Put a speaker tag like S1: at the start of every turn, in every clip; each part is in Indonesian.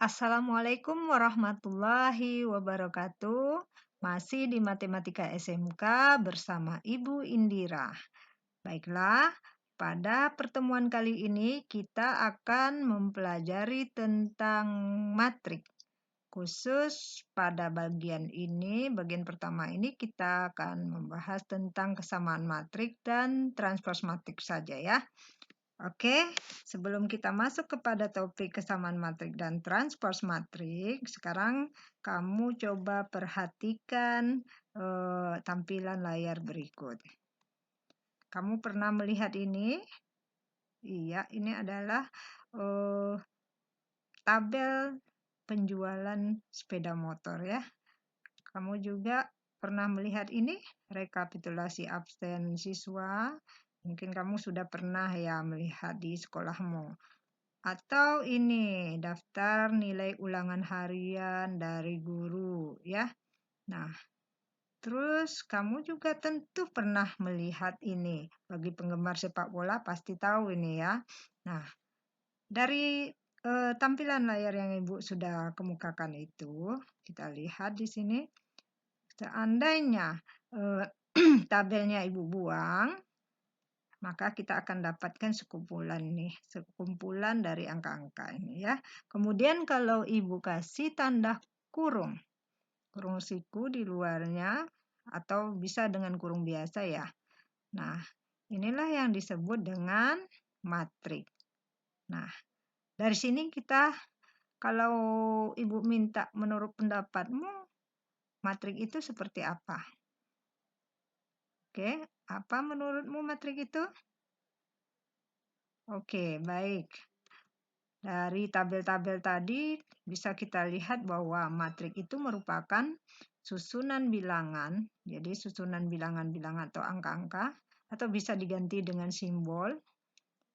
S1: Assalamualaikum warahmatullahi wabarakatuh. Masih di Matematika SMK bersama Ibu Indira. Baiklah, pada pertemuan kali ini kita akan mempelajari tentang matrik. Khusus pada bagian ini, bagian pertama ini kita akan membahas tentang kesamaan matrik dan transpos matrik saja ya. Oke, sebelum kita masuk kepada topik kesamaan matrik dan transpos matrik, sekarang kamu coba perhatikan tampilan layar berikut. Kamu pernah melihat ini? Iya, ini adalah tabel penjualan sepeda motor ya. Kamu juga pernah melihat ini? Rekapitulasi absen siswa. Mungkin kamu sudah pernah ya melihat di sekolahmu. Atau ini daftar nilai ulangan harian dari guru ya. Nah, terus kamu juga tentu pernah melihat ini. Bagi penggemar sepak bola pasti tahu ini ya. Nah, dari tampilan layar yang Ibu sudah kemukakan itu, kita lihat di sini. Seandainya tabelnya Ibu buang, maka kita akan dapatkan sekumpulan nih, sekumpulan dari angka-angka ini ya. Kemudian kalau Ibu kasih tanda kurung siku di luarnya atau bisa dengan kurung biasa ya. Nah, inilah yang disebut dengan matrik. Nah, dari sini kita kalau Ibu minta menurut pendapatmu matrik itu seperti apa? Oke, apa menurutmu matrik itu? Oke, baik. Dari tabel-tabel tadi bisa kita lihat bahwa matrik itu merupakan susunan bilangan, jadi susunan bilangan-bilangan atau angka-angka, atau bisa diganti dengan simbol,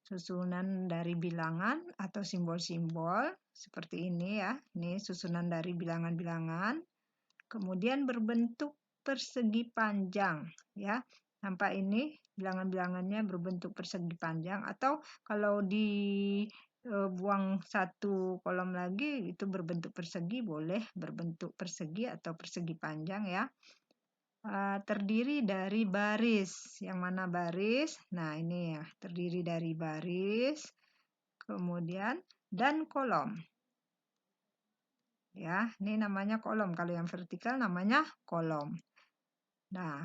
S1: susunan dari bilangan atau simbol-simbol, seperti ini ya, ini susunan dari bilangan-bilangan, kemudian berbentuk persegi panjang ya. Nampak ini bilangan-bilangannya berbentuk persegi panjang, atau kalau dibuang satu kolom lagi itu berbentuk persegi, boleh berbentuk persegi atau persegi panjang ya. Terdiri dari baris. Yang mana baris? Nah, ini ya, terdiri dari baris, kemudian dan kolom. Ya, ini namanya kolom. Kalau yang vertikal namanya kolom. Nah,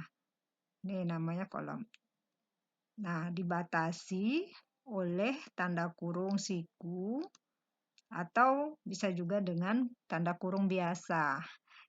S1: ini namanya kolom. Nah, dibatasi oleh tanda kurung siku atau bisa juga dengan tanda kurung biasa.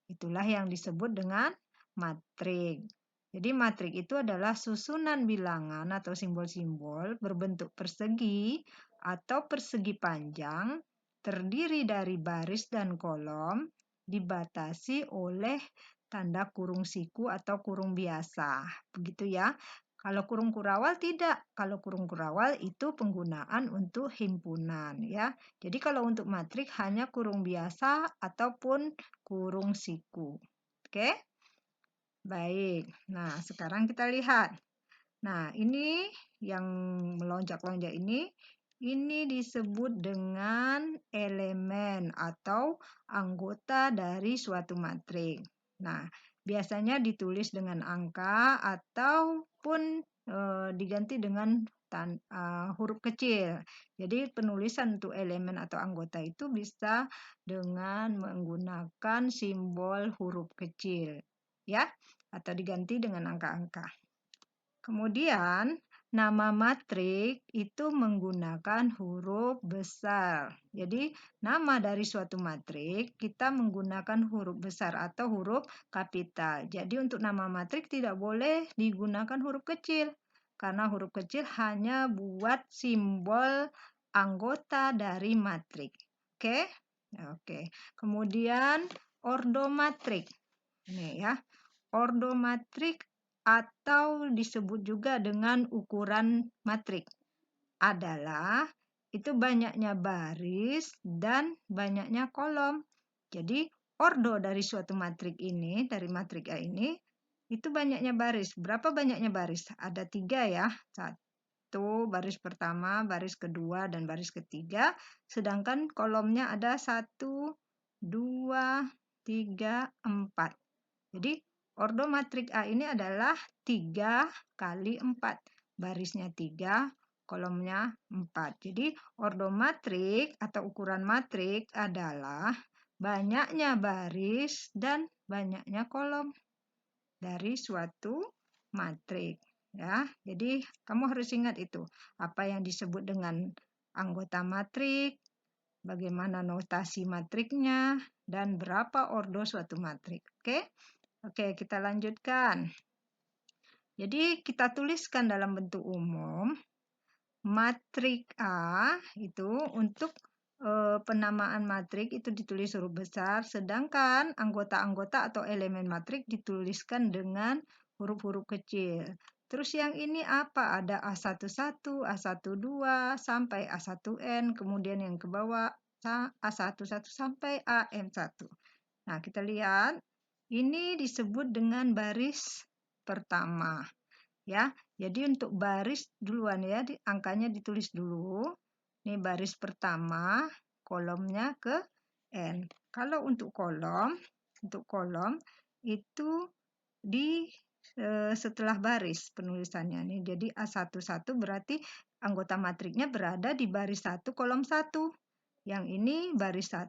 S1: Itulah yang disebut dengan matrik. Jadi matrik itu adalah susunan bilangan atau simbol-simbol berbentuk persegi atau persegi panjang, terdiri dari baris dan kolom, dibatasi oleh tanda kurung siku atau kurung biasa. Begitu ya. Kalau kurung kurawal tidak. Kalau kurung kurawal itu penggunaan untuk himpunan ya. Jadi kalau untuk matrik hanya kurung biasa ataupun kurung siku. Oke? Baik. Nah, sekarang kita lihat. Nah, ini yang melonjak-lonjak ini disebut dengan elemen atau anggota dari suatu matrik. Nah, biasanya ditulis dengan angka ataupun diganti dengan huruf kecil. Jadi penulisan untuk elemen atau anggota itu bisa dengan menggunakan simbol huruf kecil, ya, atau diganti dengan angka-angka. Kemudian nama matrik itu menggunakan huruf besar. Jadi nama dari suatu matrik kita menggunakan huruf besar atau huruf kapital. Jadi untuk nama matrik tidak boleh digunakan huruf kecil. Karena huruf kecil hanya buat simbol anggota dari matrik. Oke? Oke. Kemudian ordomatrik. Ini ya. Ordomatrik atau disebut juga dengan ukuran matrik adalah itu banyaknya baris dan banyaknya kolom. Jadi ordo dari suatu matrik ini, dari matrik A ini, itu banyaknya baris. Berapa banyaknya baris? Ada 3 ya. satu, baris pertama, baris kedua, dan baris ketiga. Sedangkan kolomnya ada 1, 2, 3, 4. Jadi ordo matrik A ini adalah 3 kali 4. Barisnya 3, kolomnya 4. Jadi ordo matrik atau ukuran matrik adalah banyaknya baris dan banyaknya kolom dari suatu matrik. Ya, jadi kamu harus ingat itu, apa yang disebut dengan anggota matrik, bagaimana notasi matriknya, dan berapa ordo suatu matrik. Oke? Oke, kita lanjutkan. Jadi kita tuliskan dalam bentuk umum, matrik A itu untuk penamaan matrik itu ditulis huruf besar, sedangkan anggota-anggota atau elemen matrik dituliskan dengan huruf-huruf kecil. Terus yang ini apa? Ada A11, A12 sampai A1N, kemudian yang ke bawah A11 sampai AM1. Nah, kita lihat ini disebut dengan baris pertama. Ya, jadi untuk baris duluan ya, angkanya ditulis dulu. Ini baris pertama, kolomnya ke N. Kalau untuk kolom itu di setelah baris penulisannya nih. Jadi A11 berarti anggota matriknya berada di baris 1 kolom 1. Yang ini baris 1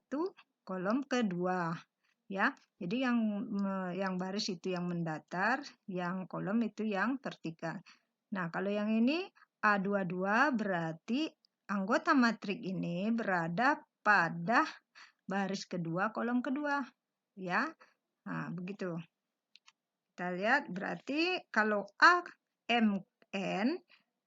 S1: kolom kedua. Ya, jadi yang baris itu yang mendatar, yang kolom itu yang vertikal. Nah, kalau yang ini A22 berarti anggota matrik ini berada pada baris kedua, kolom kedua. Ya, nah, begitu. Kita lihat berarti kalau AMN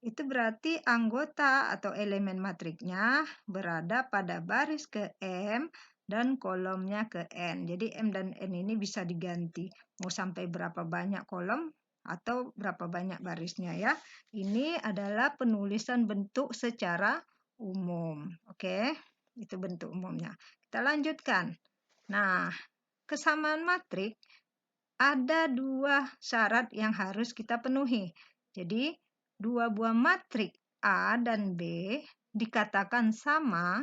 S1: itu berarti anggota atau elemen matriknya berada pada baris ke M dan kolomnya ke N. Jadi M dan N ini bisa diganti. Mau sampai berapa banyak kolom atau berapa banyak barisnya ya. Ini adalah penulisan bentuk secara umum. Oke, itu bentuk umumnya. Kita lanjutkan. Nah, kesamaan matrik ada 2 syarat yang harus kita penuhi. Jadi, 2 buah matrik A dan B dikatakan sama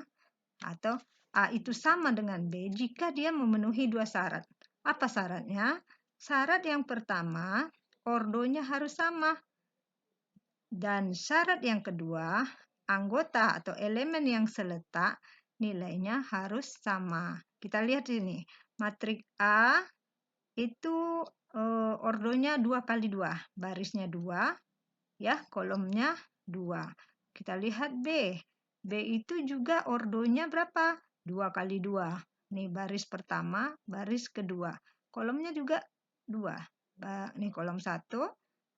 S1: atau A itu sama dengan B jika dia memenuhi 2 syarat. Apa syaratnya? Syarat yang pertama, ordonya harus sama. Dan syarat yang kedua, anggota atau elemen yang seletak nilainya harus sama. Kita lihat sini, matrik A itu ordonya 2 kali 2, barisnya 2, ya, kolomnya 2. Kita lihat B. B itu juga ordonya berapa? 2 kali 2. Nih baris pertama, baris kedua. Kolomnya juga 2. Nih kolom 1,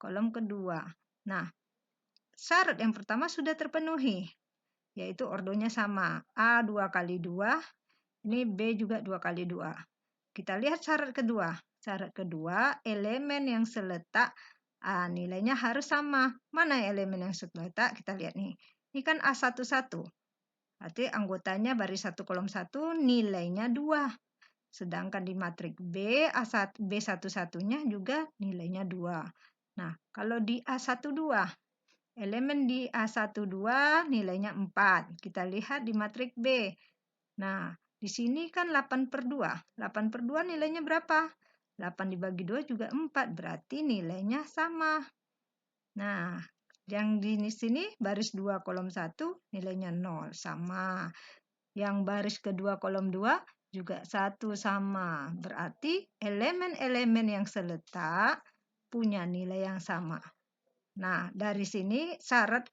S1: kolom kedua. Nah, syarat yang pertama sudah terpenuhi, yaitu ordonya sama. A 2 kali 2, ini B juga 2 kali 2. Kita lihat syarat kedua. Syarat kedua, elemen yang seletak nilainya harus sama. Mana elemen yang seletak? Kita lihat nih. Ini kan A11. Berarti anggotanya baris 1 kolom 1 nilainya 2. Sedangkan di matrik B, B11-nya juga nilainya 2. Nah, kalau di A12, elemen di A12 nilainya 4. Kita lihat di matrik B. Nah, di sini kan 8/2. 8/2 nilainya berapa? 8 dibagi 2 juga 4. Berarti nilainya sama. Nah, yang di sini baris 2 kolom 1 nilainya 0. Sama. Yang baris kedua kolom 2 juga 1 sama. Berarti elemen-elemen yang seletak punya nilai yang sama. Nah, dari sini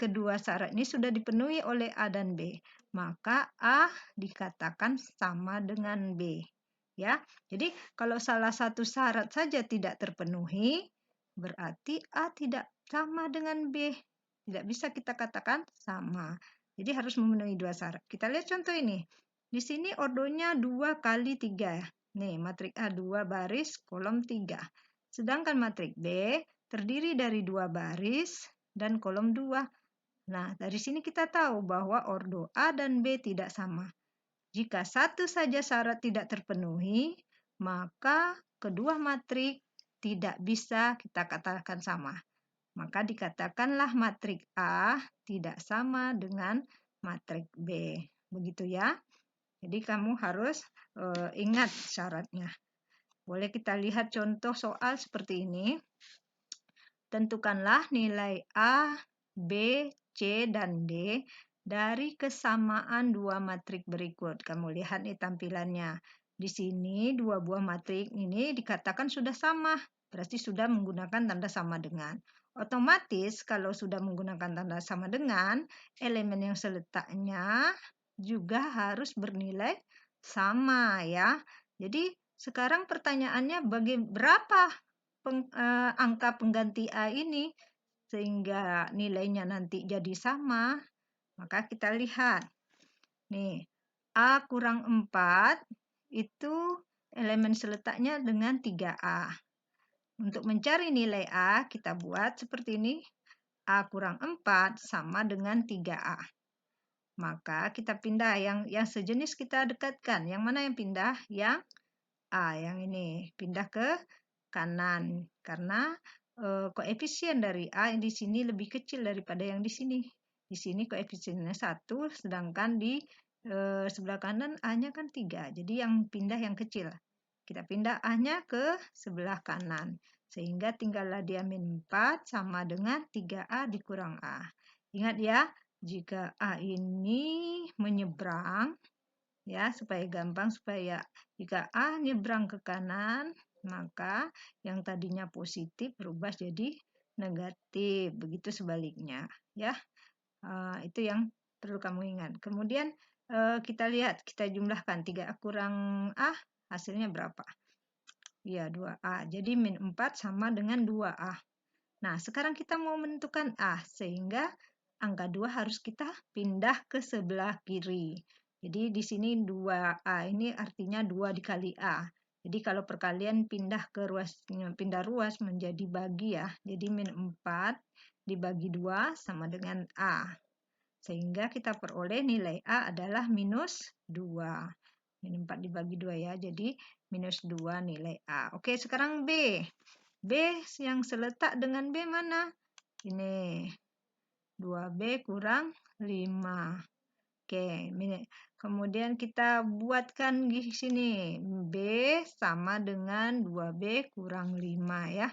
S1: kedua syarat ini sudah dipenuhi oleh A dan B. Maka A dikatakan sama dengan B. Ya. Jadi kalau salah satu syarat saja tidak terpenuhi, berarti A tidak sama dengan B. Tidak bisa kita katakan sama. Jadi harus memenuhi 2 syarat. Kita lihat contoh ini. Di sini ordonya 2 kali 3. Nih, matrik A 2 baris, kolom 3. Sedangkan matrik B terdiri dari 2 baris dan kolom 2. Nah, dari sini kita tahu bahwa ordo A dan B tidak sama. Jika satu saja syarat tidak terpenuhi, maka kedua matrik tidak bisa kita katakan sama. maka dikatakanlah matrik A tidak sama dengan matrik B. Begitu ya. Jadi kamu harus ingat syaratnya. Boleh kita lihat contoh soal seperti ini. Tentukanlah nilai A, B, C, dan D dari kesamaan dua matrik berikut. Kamu lihat nih tampilannya. Di sini dua buah matrik ini dikatakan sudah sama. Berarti sudah menggunakan tanda sama dengan. Otomatis kalau sudah menggunakan tanda sama dengan, elemen yang seletaknya juga harus bernilai sama ya. Jadi sekarang pertanyaannya berapa angka pengganti A ini sehingga nilainya nanti jadi sama? Maka kita lihat. Nih, A kurang 4 itu elemen seletaknya dengan 3A. Untuk mencari nilai A, kita buat seperti ini. A kurang 4 sama dengan 3A. Maka kita pindah yang sejenis kita dekatkan. Yang mana yang pindah? Yang A, yang ini. Pindah ke kanan. Karena koefisien dari A di sini lebih kecil daripada yang di sini. Di sini koefisiennya 1, sedangkan di sebelah kanan A-nya kan 3. Jadi yang pindah yang kecil. Kita pindah A-nya ke sebelah kanan. Sehingga tinggallah dia min 4 sama dengan 3A dikurang A. Ingat ya, jika A ini menyeberang, ya supaya gampang, supaya jika A nyebrang ke kanan, maka yang tadinya positif berubah jadi negatif. Begitu sebaliknya, ya. Itu yang perlu kamu ingat. Kemudian kita lihat, kita jumlahkan 3A kurang A, hasilnya berapa? Ya, 2A. Jadi min 4 sama dengan 2A. Nah, sekarang kita mau menentukan A, sehingga angka 2 harus kita pindah ke sebelah kiri. Jadi di sini 2A ini artinya 2 dikali A. Jadi kalau perkalian pindah ruas menjadi bagi ya. Jadi min 4 dibagi 2 sama dengan A. Sehingga kita peroleh nilai A adalah minus 2. Min 4 dibagi 2 ya. Jadi minus 2 nilai A. Oke, sekarang B. B yang seletak dengan B mana? Ini 2B kurang 5. Oke, kemudian kita buatkan di sini. B sama dengan 2B kurang 5 ya.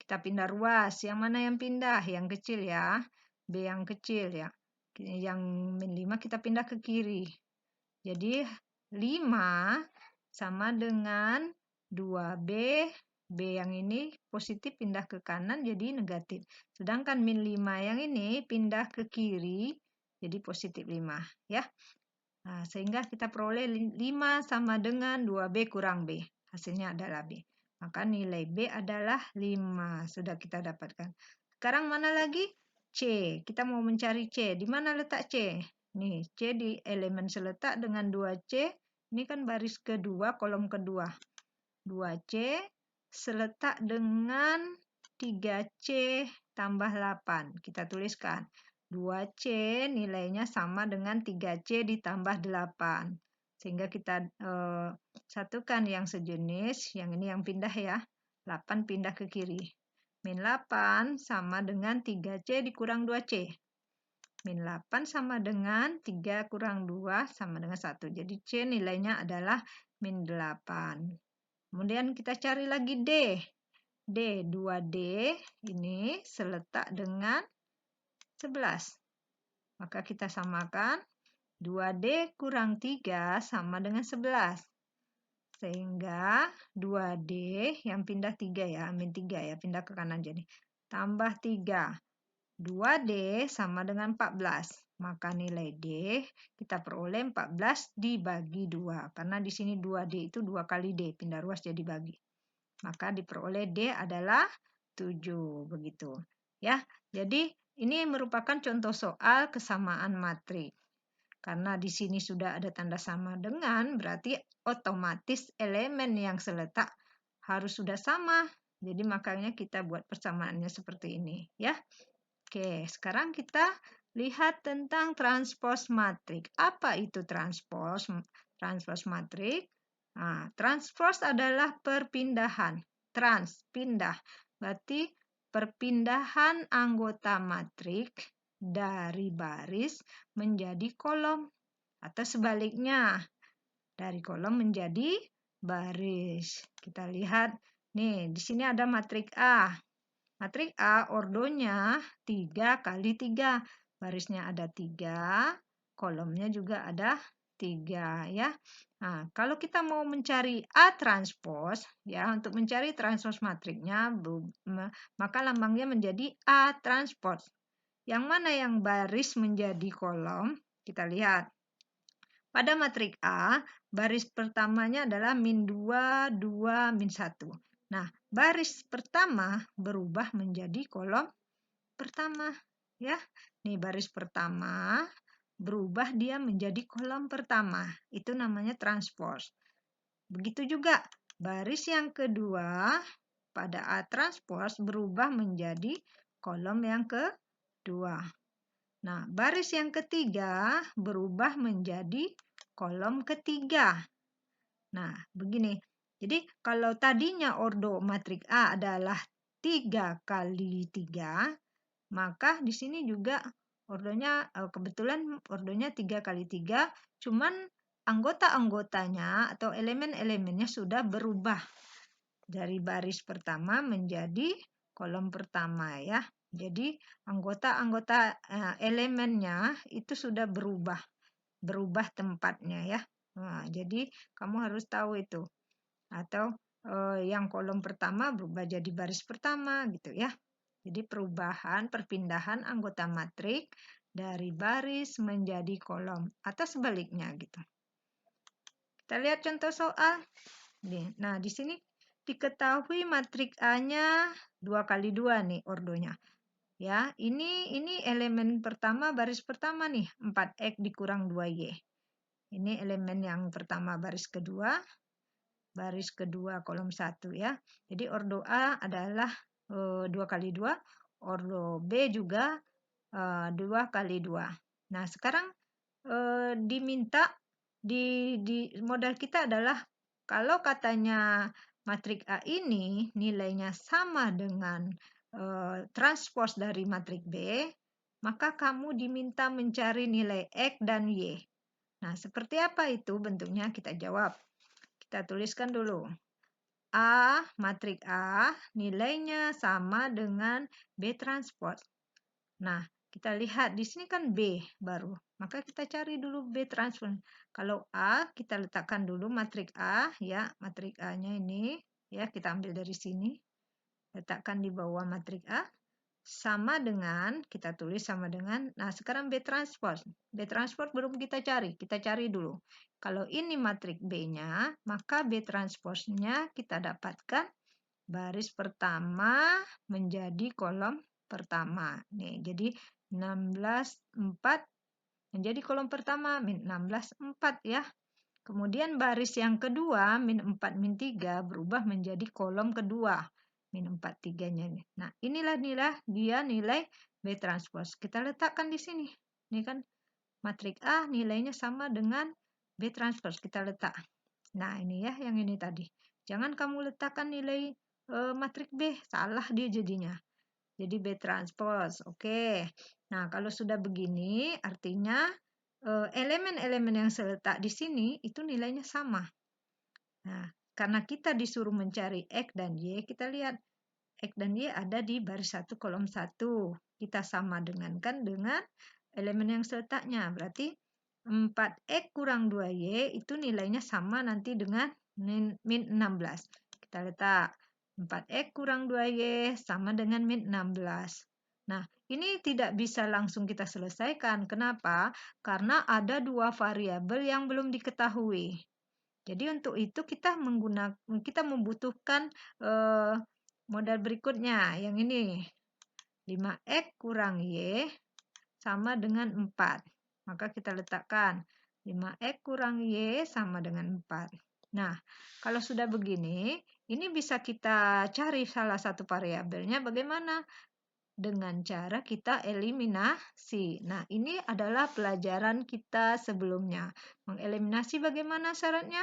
S1: Kita pindah ruas. Yang mana yang pindah? Yang kecil ya. B yang kecil ya. Yang min 5 kita pindah ke kiri. Jadi 5 sama dengan 2B. B yang ini positif pindah ke kanan jadi negatif. Sedangkan min 5 yang ini pindah ke kiri jadi positif 5 ya. Nah, sehingga kita peroleh 5 sama dengan 2B kurang B. Hasilnya adalah B. Maka nilai B adalah 5. Sudah kita dapatkan. Sekarang mana lagi? C. Kita mau mencari C. Di mana letak C? Nih, C di elemen seletak dengan 2C. Ini kan baris kedua, kolom kedua. 2C seletak dengan 3C tambah 8. Kita tuliskan. 2C nilainya sama dengan 3C ditambah 8. Sehingga kita satukan yang sejenis, yang ini yang pindah ya. 8 pindah ke kiri. Min 8 sama dengan 3C dikurang 2C. Min 8 sama dengan 3 kurang 2 sama dengan 1. Jadi C nilainya adalah min 8. Kemudian kita cari lagi D. D, 2D ini seletak dengan 11. Maka kita samakan 2D kurang 3 sama dengan 11. Sehingga 2D yang pindah 3 ya, min 3 ya, pindah ke kanan jadi. Tambah 3. 2D sama dengan 14. Maka nilai D kita peroleh 14 dibagi 2. Karena di sini 2D itu 2 kali D, pindah ruas jadi bagi. Maka diperoleh D adalah 7. Begitu. Ya, jadi ini merupakan contoh soal kesamaan matrik. Karena di sini sudah ada tanda sama dengan, berarti otomatis elemen yang seletak harus sudah sama. Jadi makanya kita buat persamaannya seperti ini. Ya. Oke, sekarang kita lihat tentang transpos matrik. Apa itu transpos matrik? Nah, transpos adalah perpindahan. Trans, pindah. Berarti perpindahan anggota matriks dari baris menjadi kolom atau sebaliknya dari kolom menjadi baris. Kita lihat nih, di sini ada matriks A. Matriks A ordonya 3 kali 3. Barisnya ada 3, kolomnya juga ada 3 ya. Nah, kalau kita mau mencari A transpose ya, untuk mencari transpose matriksnya maka lambangnya menjadi A transpose. Yang mana yang baris menjadi kolom? Kita lihat. Pada matriks A, baris pertamanya adalah min 2, 2, min 1. Nah, baris pertama berubah menjadi kolom pertama. Ya, nih baris pertama berubah dia menjadi kolom pertama. Itu namanya transpose. Begitu juga baris yang kedua pada A transpose berubah menjadi kolom yang kedua. Nah, baris yang ketiga berubah menjadi kolom ketiga. Nah, begini. Jadi, kalau tadinya ordo matriks A adalah 3 kali 3, maka di sini juga ordonya, kebetulan ordonya 3 kali 3, cuman anggota-anggotanya atau elemen-elemennya sudah berubah dari baris pertama menjadi kolom pertama ya. Jadi anggota-anggota elemennya itu sudah berubah tempatnya ya. Nah, jadi kamu harus tahu itu. Atau yang kolom pertama berubah jadi baris pertama gitu ya. Jadi perpindahan anggota matriks dari baris menjadi kolom atau sebaliknya gitu. Kita lihat contoh soal. Nah, di sini diketahui matriks A-nya 2 kali 2 nih ordonya. Ya, ini elemen pertama baris pertama nih, 4x dikurang 2y. Ini elemen yang pertama baris kedua kolom 1 ya. Jadi ordo A adalah 2 kali 2, ordo B juga 2 kali 2. Nah, sekarang diminta di modal kita adalah kalau katanya matriks A ini nilainya sama dengan transpose dari matriks B, maka kamu diminta mencari nilai X dan Y. Nah, seperti apa itu bentuknya? Kita jawab. Kita tuliskan dulu. Matriks A nilainya sama dengan B transpose. Nah, kita lihat di sini kan B baru. Maka kita cari dulu B transpose. Kalau A, kita letakkan dulu matriks A ya, matriks A-nya ini ya, kita ambil dari sini. Letakkan di bawah matriks A sama dengan, kita tulis sama dengan, nah sekarang B transpose. B transpose belum kita cari dulu. Kalau ini matriks B-nya, maka B transpose-nya kita dapatkan baris pertama menjadi kolom pertama. Nih, jadi 16,4 menjadi kolom pertama, min 16,4 ya. Kemudian baris yang kedua, min 4, min 3 berubah menjadi kolom kedua, min 4, 3-nya. Nah, inilah dia nilai B transpose. Kita letakkan di sini. Ini kan matriks A nilainya sama dengan B transpose. Kita letak. Nah, ini ya yang ini tadi. Jangan kamu letakkan nilai matriks B, salah dia jadinya. Jadi B transpose. Oke. Nah, kalau sudah begini artinya elemen-elemen yang terletak di sini itu nilainya sama. Nah, karena kita disuruh mencari X dan Y, kita lihat X dan Y ada di baris 1 kolom 1. Kita sama dengankan dengan elemen yang terletaknya. Berarti 4X kurang 2Y itu nilainya sama nanti dengan min 16. Kita letak 4X kurang 2Y sama dengan min 16. Nah, ini tidak bisa langsung kita selesaikan. Kenapa? Karena ada 2 variabel yang belum diketahui. Jadi untuk itu kita membutuhkan modal berikutnya. Yang ini 5X kurang Y sama dengan 4. Maka kita letakkan 5X kurang Y sama dengan 4. Nah, kalau sudah begini, ini bisa kita cari salah satu variabelnya bagaimana? Dengan cara kita eliminasi. Nah, ini adalah pelajaran kita sebelumnya. Mengeliminasi bagaimana syaratnya?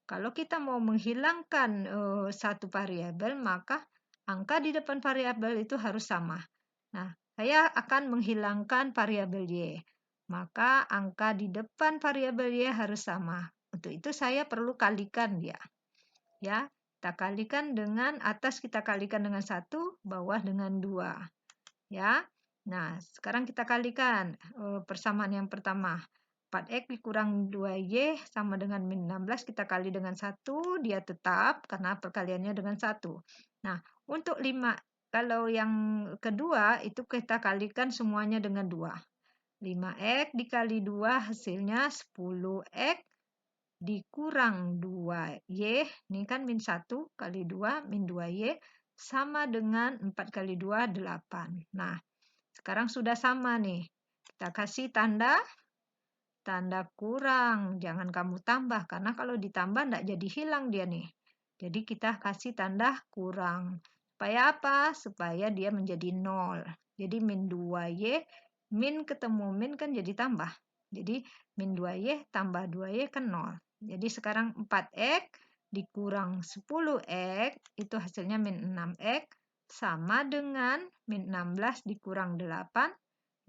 S1: Kalau kita mau menghilangkan satu variabel, maka angka di depan variabel itu harus sama. Nah, saya akan menghilangkan variabel Y. Maka angka di depan variabel Y harus sama. Untuk itu saya perlu kalikan dia. Ya, kita kalikan dengan atas kita kalikan dengan 1, bawah dengan 2. Ya. Nah, sekarang kita kalikan persamaan yang pertama. 4x dikurang 2y sama dengan min 16, kita kali dengan 1, dia tetap karena perkaliannya dengan 1. Nah, untuk 5, kalau yang kedua itu kita kalikan semuanya dengan 2. 5x dikali 2 hasilnya 10x dikurang 2y, ini kan min 1 kali 2, min 2y, sama dengan 4 kali 2, 8. Nah, sekarang sudah sama nih. Kita kasih tanda kurang. Jangan kamu tambah, karena kalau ditambah enggak jadi hilang dia nih. Jadi kita kasih tanda kurang. Supaya apa? Supaya dia menjadi 0. Jadi min 2y, min ketemu min kan jadi tambah. Jadi min 2y tambah 2y kan 0. Jadi sekarang 4x dikurang 10x, itu hasilnya min 6x, sama dengan min 16 dikurang 8,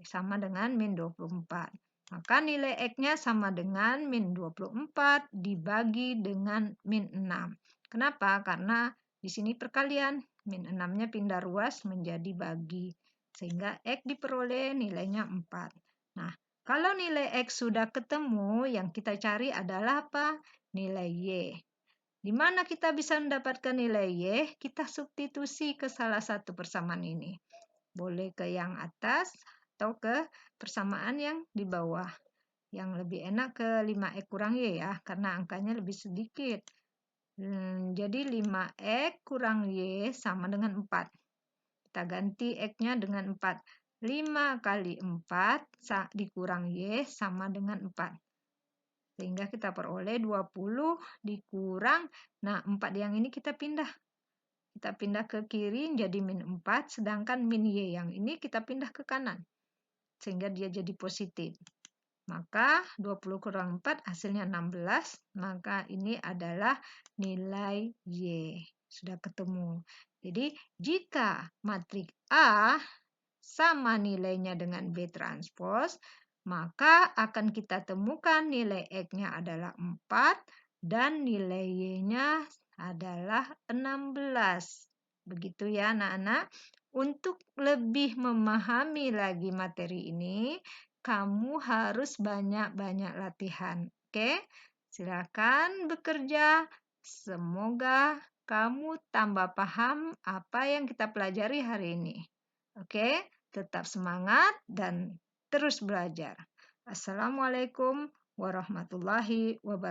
S1: sama dengan min 24. Maka nilai X-nya sama dengan min 24 dibagi dengan min 6. Kenapa? Karena di sini perkalian. Min 6-nya pindah ruas menjadi bagi. Sehingga X diperoleh nilainya 4. Nah, kalau nilai X sudah ketemu, yang kita cari adalah apa? Nilai Y. Di mana kita bisa mendapatkan nilai Y? Kita substitusi ke salah satu persamaan ini. Boleh ke yang atas atau ke persamaan yang di bawah. Yang lebih enak ke 5x kurang Y ya, karena angkanya lebih sedikit. Jadi 5x kurang Y sama dengan 4. Kita ganti X-nya dengan 4. 5 kali 4 dikurang Y sama dengan 4. Sehingga kita peroleh 20 dikurang. Nah, 4 yang ini kita pindah. Kita pindah ke kiri jadi min 4, sedangkan min Y yang ini kita pindah ke kanan. Sehingga dia jadi positif. Maka 20 kurang 4 hasilnya 16. Maka ini adalah nilai Y. Sudah ketemu. Jadi jika matriks A sama nilainya dengan B transpose, maka akan kita temukan nilai X-nya adalah 4 dan nilai Y-nya adalah 16. Begitu ya anak-anak. Untuk lebih memahami lagi materi ini, kamu harus banyak-banyak latihan. Oke? Silakan bekerja. Semoga kamu tambah paham apa yang kita pelajari hari ini. Oke? Tetap semangat dan terus belajar. Assalamualaikum warahmatullahi wabarakatuh.